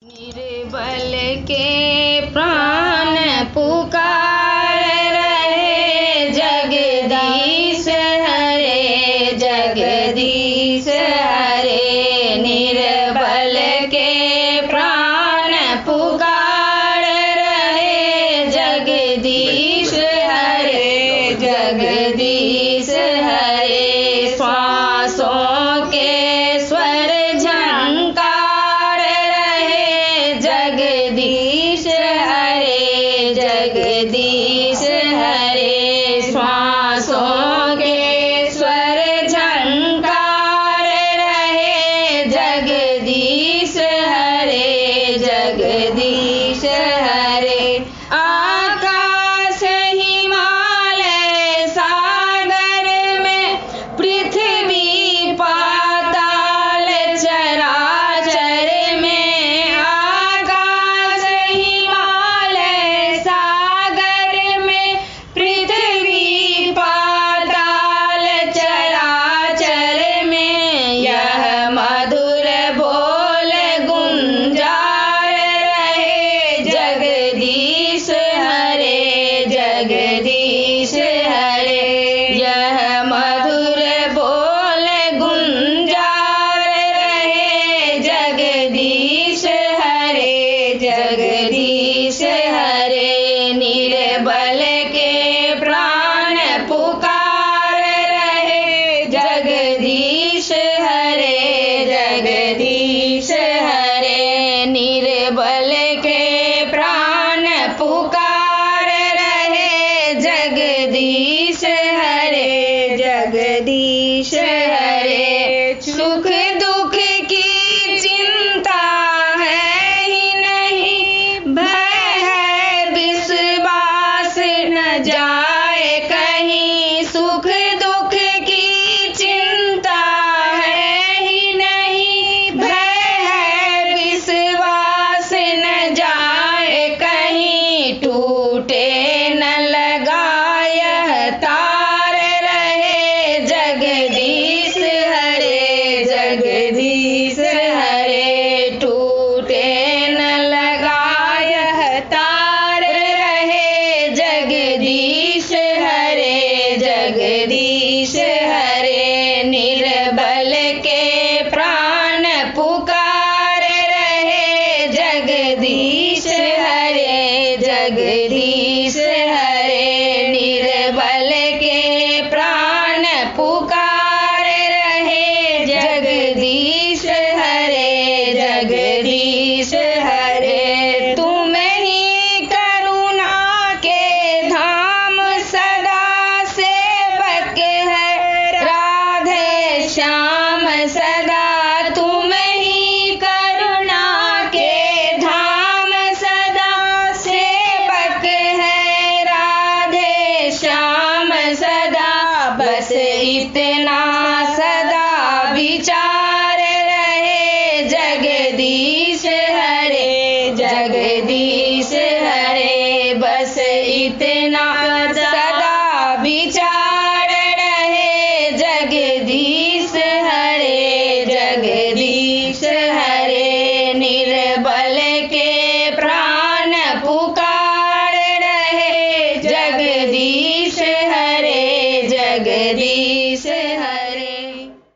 निर्बल के प्राण पुकार रहे जगदीश हरे जगदीश हरे। निर्बल के प्राण पुकार रहे जगदीश हरे जगदीश हरे। श्वासों के स्वर झंकार रहे जगदीश हरे जगदीश हरे। श्वासों के स्वर झंकार रहे जगदीश हरे जगदीश हरे। आकाश हिमालय सागर में पृथ्वी पाताल चराचर में। आकाश हिमालय सागर में पृथ्वी पाताल चराचर में। यह मधुर बोल गुंजार रहे जगदीश हरे जगदीश हरे। यह मधुर बोल गुंजार रहे जगदीश हरे जगदीश हरे। निर्बल के प्राण पुकार रहे जगदीश हरे जगदीश हरे। निर्बल के प्राण पुकार रहे जगदीश हरे जगदीश हरे। सुख दुख की चिंता है ही नहीं, भय है विश्वास न जाए कहीं। सुख दुख की चिंता है ही नहीं, भय है विश्वास न जाए कहीं। टूटे न लगा यह तार रहे जगदीश हरे जगदीश हरे। टूटे न लगा यह तार रहे जगदीश हरे जगदीश हरे। निर्बल के प्राण पुकार रहे जगदीश हरे जगदीश हरे। निर्बल के प्राण पुकार रहे जगदीश हरे जगदीश हरे।